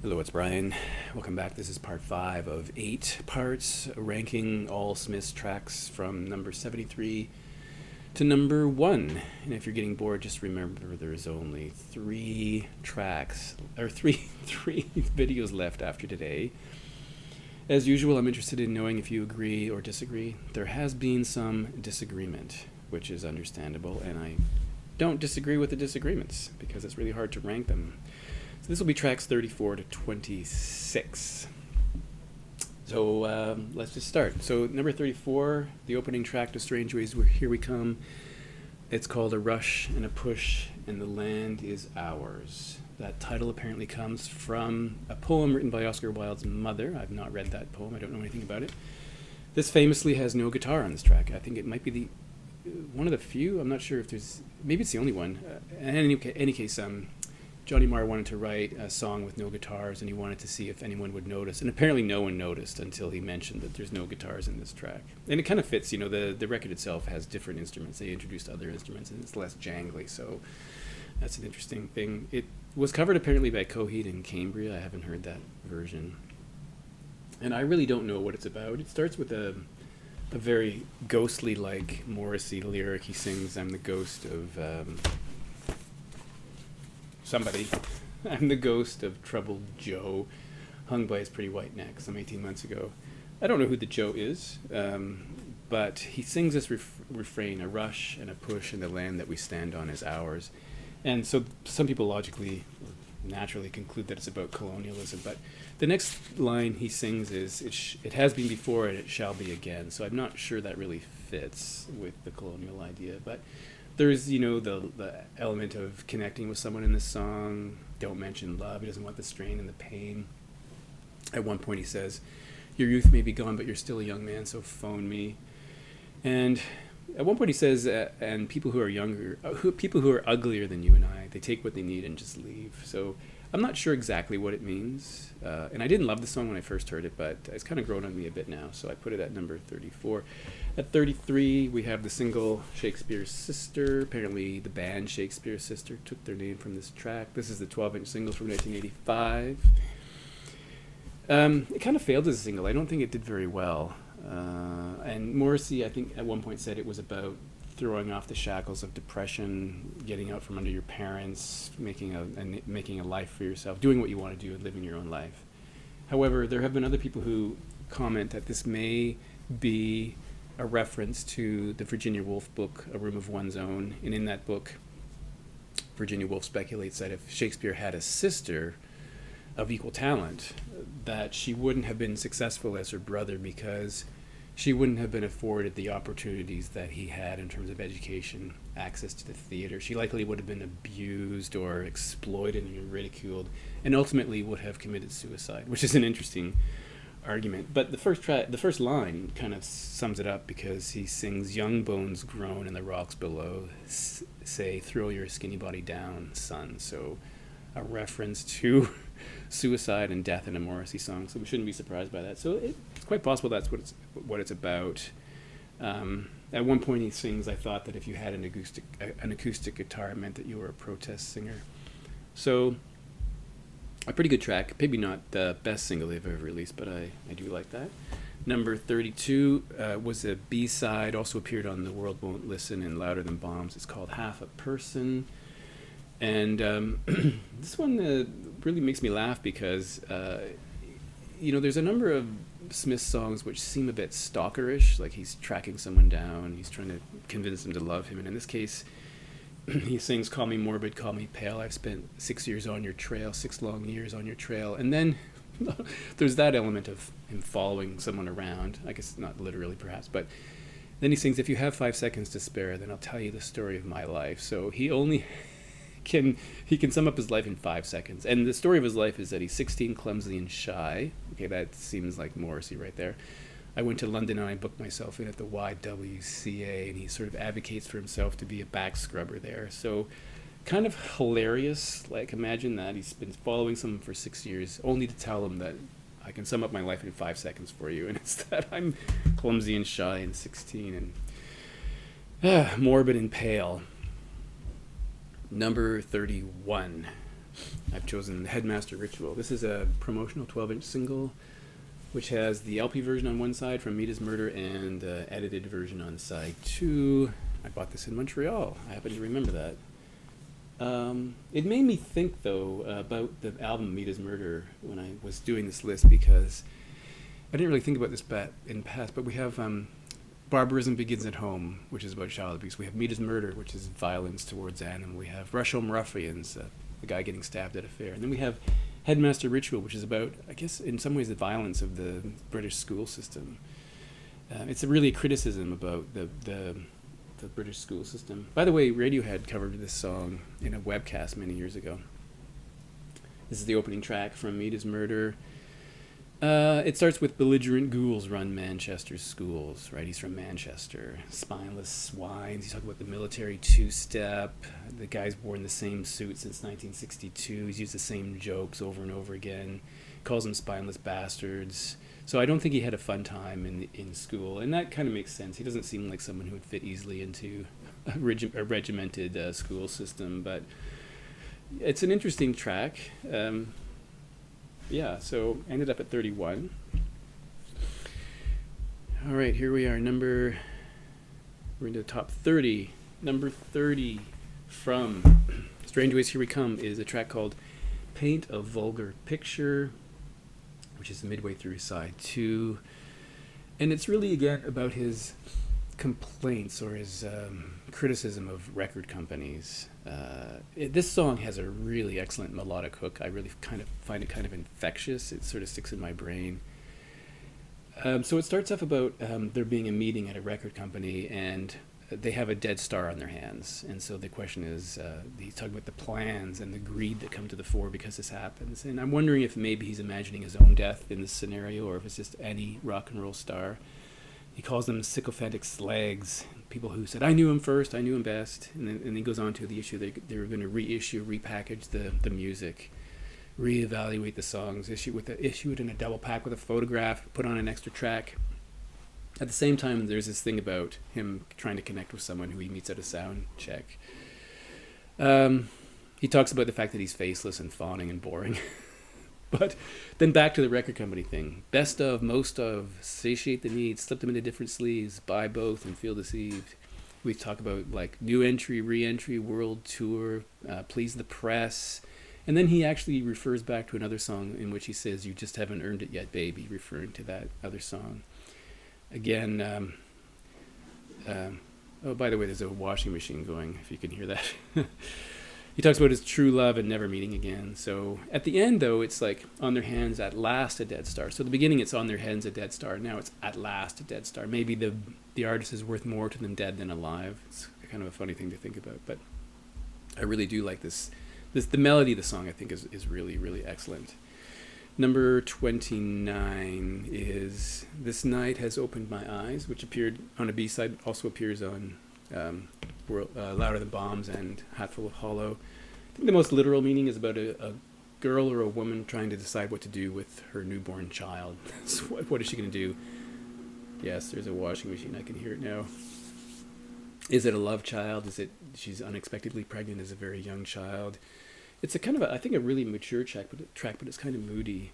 Hello, it's Brian. Welcome back. This is part 5 of 8 parts, ranking all Smith's tracks from number 73 to number 1. And if you're getting bored, just remember there's only 3 tracks, or three videos left after today. As usual, I'm interested in knowing if you agree or disagree. There has been some disagreement, which is understandable, and I don't disagree with the disagreements because it's really hard to rank them. So this will be tracks 34 to 26. So let's just start. So number 34, the opening track to Strange Ways, Here We Come. It's called A Rush and a Push, and the Land is Ours. That title apparently comes from a poem written by Oscar Wilde's mother. I've not read that poem. I don't know anything about it. This famously has no guitar on this track. I think it might be one of the few. I'm not sure if there's... Maybe it's the only one. In any case, Johnny Marr wanted to write a song with no guitars, and he wanted to see if anyone would notice. And apparently no one noticed until he mentioned that there's no guitars in this track. And it kind of fits, the record itself has different instruments. They introduced other instruments, and it's less jangly, so that's an interesting thing. It was covered apparently by Coheed and Cambria. I haven't heard that version. And I really don't know what it's about. It starts with a very ghostly-like Morrissey lyric. He sings, "I'm the ghost of... somebody. I'm the ghost of troubled Joe, hung by his pretty white neck some 18 months ago." I don't know who the Joe is, but he sings this refrain, "A rush and a push, and the land that we stand on is ours." And so some people logically, naturally conclude that it's about colonialism, but the next line he sings is, it has been before and it shall be again. So I'm not sure that really fits with the colonial idea, but there's, the element of connecting with someone in this song. Don't mention love. He doesn't want the strain and the pain. At one point he says, "Your youth may be gone, but you're still a young man, so phone me." And at one point he says, and people who are people who are uglier than you and I, they take what they need and just leave. So I'm not sure exactly what it means. And I didn't love the song when I first heard it, but it's kind of grown on me a bit now. So I put it at number 34. At 33, we have the single Shakespeare's Sister. Apparently the band Shakespeare's Sister took their name from this track. This is the 12-inch single from 1985. It kind of failed as a single. I don't think it did very well. And Morrissey, I think, at one point said it was about throwing off the shackles of depression, getting out from under your parents, making a life for yourself, doing what you want to do and living your own life. However, there have been other people who comment that this may be a reference to the Virginia Woolf book, A Room of One's Own. And in that book, Virginia Woolf speculates that if Shakespeare had a sister of equal talent, that she wouldn't have been successful as her brother because she wouldn't have been afforded the opportunities that he had in terms of education, access to the theater. She likely would have been abused or exploited and ridiculed, and ultimately would have committed suicide, which is an interesting argument. But the first line kind of sums it up, because he sings, "Young bones groan in the rocks below, say, throw your skinny body down, son." So a reference to suicide and death in a Morrissey song, so we shouldn't be surprised by that. So it's quite possible that's what it's about. At one point he sings, "I thought that if you had an acoustic guitar, it meant that you were a protest singer." So a pretty good track. Maybe not the best single they've ever released, but I do like that. Number 32 was a B-side, also appeared on The World Won't Listen and Louder Than Bombs. It's called "Half a Person." And this one really makes me laugh because, there's a number of Smith songs which seem a bit stalkerish, like he's tracking someone down, he's trying to convince them to love him. And in this case, he sings, "Call me morbid, call me pale, I've spent 6 years on your trail, 6 long years on your trail." And then there's that element of him following someone around, I guess not literally perhaps, but then he sings, "If you have 5 seconds to spare, then I'll tell you the story of my life." So he can sum up his life in 5 seconds. And the story of his life is that he's 16, clumsy and shy. Okay, that seems like Morrissey right there. "I went to London and I booked myself in at the YWCA," and he sort of advocates for himself to be a back scrubber there. So kind of hilarious. Like, imagine that. He's been following someone for 6 years, only to tell him that I can sum up my life in 5 seconds for you. And it's that I'm clumsy and shy and 16 and morbid and pale. Number 31. I've chosen Headmaster Ritual. This is a promotional 12-inch single, which has the LP version on one side from Meat is Murder and the edited version on side 2. I bought this in Montreal. I happen to remember that. It made me think, though, about the album Meat is Murder when I was doing this list, because I didn't really think about this in the past, but we have Barbarism Begins at Home, which is about child abuse. We have Meat is Murder, which is violence towards animals. We have Rush Home Ruffians, the guy getting stabbed at a fair. And then we have Headmaster Ritual, which is about, I guess, in some ways, the violence of the British school system. It's really a criticism about the British school system. By the way, Radiohead covered this song in a webcast many years ago. This is the opening track from Meat is Murder. It starts with belligerent ghouls run Manchester's schools, right? He's from Manchester. Spineless swines. He's talking about the military two-step. The guy's worn the same suit since 1962. He's used the same jokes over and over again. Calls them spineless bastards. So I don't think he had a fun time in school, and that kind of makes sense. He doesn't seem like someone who would fit easily into a regimented school system, but it's an interesting track. Yeah, so ended up at 31. All right, here we are. We're into the top 30. Number 30 from Strange Ways Here We Come is a track called Paint a Vulgar Picture, which is midway through side 2. And it's really, again, about his complaints or his criticism of record companies. This song has a really excellent melodic hook. I really kind of find it kind of infectious. It sort of sticks in my brain. So it starts off about there being a meeting at a record company, and they have a dead star on their hands. And so the question is, he's talking about the plans and the greed that come to the fore because this happens. And I'm wondering if maybe he's imagining his own death in this scenario, or if it's just any rock and roll star. He calls them sycophantic slags, people who said, I knew him first, I knew him best. And he goes on to the issue they were going to repackage the music, reevaluate the songs, issue it in a double pack with a photograph, put on an extra track. At the same time, there's this thing about him trying to connect with someone who he meets at a sound check. He talks about the fact that he's faceless and fawning and boring. But then back to the record company thing. Best of, most of, satiate the needs, slip them into different sleeves, buy both and feel deceived. We talk about like new entry, re-entry, world tour, please the press. And then he actually refers back to another song in which he says, you just haven't earned it yet, baby, referring to that other song. Again, oh, by the way, there's a washing machine going, if you can hear that. He talks about his true love and never meeting again. So at the end, though, it's like on their hands, at last, a dead star. So at the beginning, it's on their hands, a dead star. Now it's at last, a dead star. Maybe the artist is worth more to them dead than alive. It's kind of a funny thing to think about. But I really do like this. The melody of the song, I think, is really, really excellent. Number 29 is This Night Has Opened My Eyes, which appeared on a B-side, also appears on Louder Than Bombs and Hatful of Hollow. I think the most literal meaning is about a girl or a woman trying to decide what to do with her newborn child. So what is she going to do? Yes, there's a washing machine. I can hear it now. Is it a love child? Is it she's unexpectedly pregnant as a very young child? It's a kind of, I think, a really mature track, but it's kind of moody.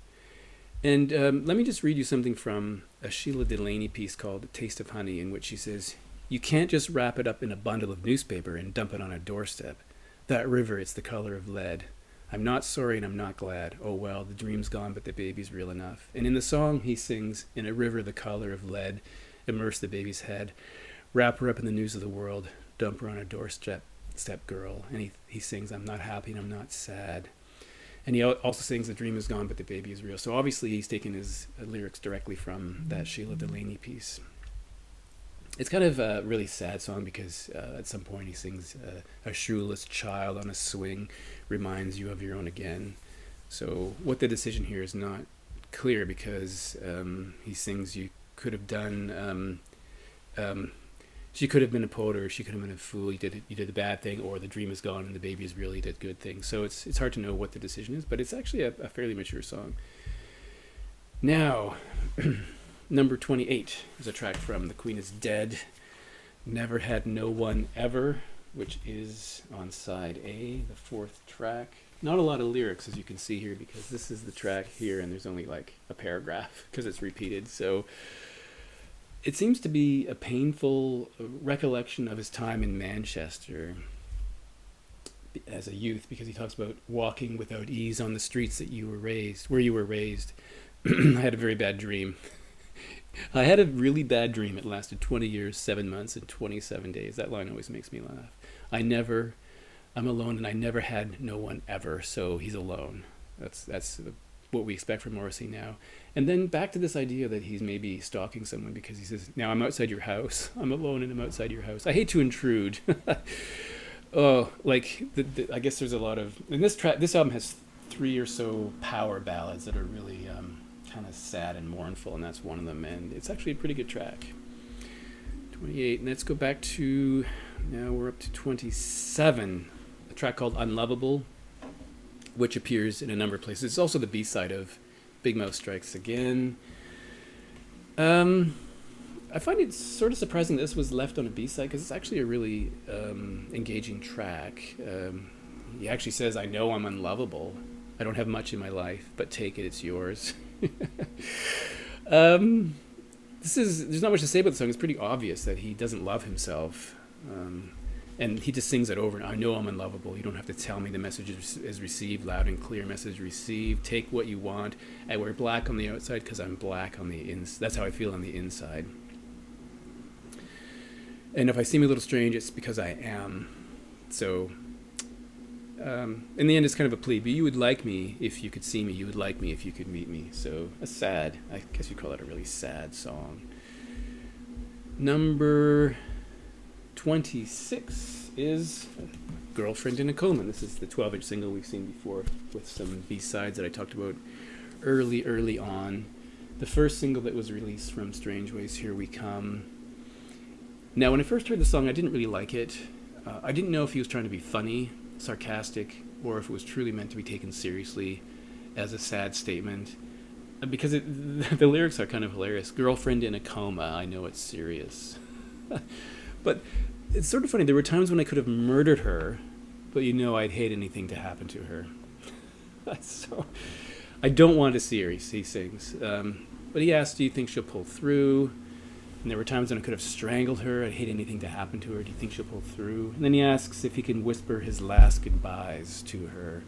And let me just read you something from a Sheila Delaney piece called The Taste of Honey, in which she says, you can't just wrap it up in a bundle of newspaper and dump it on a doorstep. That river, it's the color of lead. I'm not sorry and I'm not glad. Oh well, the dream's gone, but the baby's real enough. And in the song, he sings, in a river the color of lead, immerse the baby's head, wrap her up in the news of the world, dump her on a doorstep, girl. And he sings, I'm not happy and I'm not sad. And he also sings, the dream is gone, but the baby is real. So obviously he's taken his lyrics directly from that Sheila Delaney piece. It's kind of a really sad song because at some point he sings, a shoeless child on a swing reminds you of your own again. So what the decision here is not clear because he sings, you could have done, she could have been a poet or she could have been a fool, you did the bad thing, or the dream is gone and the baby is real, you did good things. So it's hard to know what the decision is, but it's actually a fairly mature song. Now, number 28 is a track from The Queen is Dead, Never Had No One Ever, which is on side A, the fourth track. Not a lot of lyrics, as you can see here, because this is the track here, and there's only like a paragraph because it's repeated. So it seems to be a painful recollection of his time in Manchester as a youth, because he talks about walking without ease on the streets that you were raised, where you were raised. I had a very bad dream. I had a really bad dream. It lasted 20 years, 7 months, and 27 days. That line always makes me laugh. I'm alone, and I never had no one ever, so he's alone. That's what we expect from Morrissey now. And then back to this idea that he's maybe stalking someone, because he says, now I'm outside your house. I'm alone and I'm outside your house. I hate to intrude. Oh, like, I guess there's a lot of... And this album has 3 or so power ballads that are really kind of sad and mournful, and that's one of them. And it's actually a pretty good track. 28. And let's go back to... Now we're up to 27. A track called Unlovable, which appears in a number of places. It's also the B-side of Big Mouth Strikes Again. I find it sort of surprising this was left on a B-side, because it's actually a really engaging track. He actually says, I know I'm unlovable. I don't have much in my life, but take it, it's yours. There's not much to say about the song. It's pretty obvious that he doesn't love himself. And he just sings it over, and I know I'm unlovable. You don't have to tell me the message is received, loud and clear message received. Take what you want. I wear black on the outside because I'm black on the inside. That's how I feel on the inside. And if I seem a little strange, it's because I am. So, in the end, it's kind of a plea. But you would like me if you could see me. You would like me if you could meet me. So, I guess you'd call it a really sad song. Number 26 is Girlfriend in a Coma. This is the 12-inch single we've seen before, with some B-sides that I talked about early on. The first single that was released from Strange Ways, Here We Come. Now, when I first heard the song, I didn't really like it. I didn't know if he was trying to be funny, sarcastic, or if it was truly meant to be taken seriously as a sad statement. Because the lyrics are kind of hilarious. Girlfriend in a coma, I know it's serious. But it's sort of funny. There were times when I could have murdered her, but I'd hate anything to happen to her. So I don't want to see her, he sings. But he asks, do you think she'll pull through? And there were times when I could have strangled her. I'd hate anything to happen to her. Do you think she'll pull through? And then he asks if he can whisper his last goodbyes to her,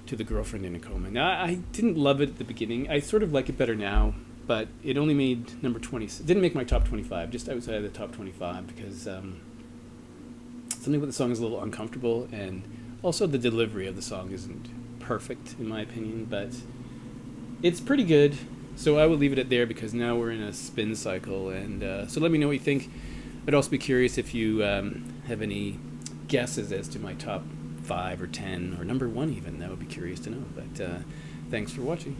to the girlfriend in a coma. Now, I didn't love it at the beginning. I sort of like it better now, but it only made number 20. Didn't make my top 25, just outside of the top 25, because something about the song is a little uncomfortable, and also the delivery of the song isn't perfect, in my opinion, but it's pretty good. So I will leave it at there, because now we're in a spin cycle. And so let me know what you think. I'd also be curious if you have any guesses as to my top 5 or 10 or number 1 even. That would be curious to know. But thanks for watching.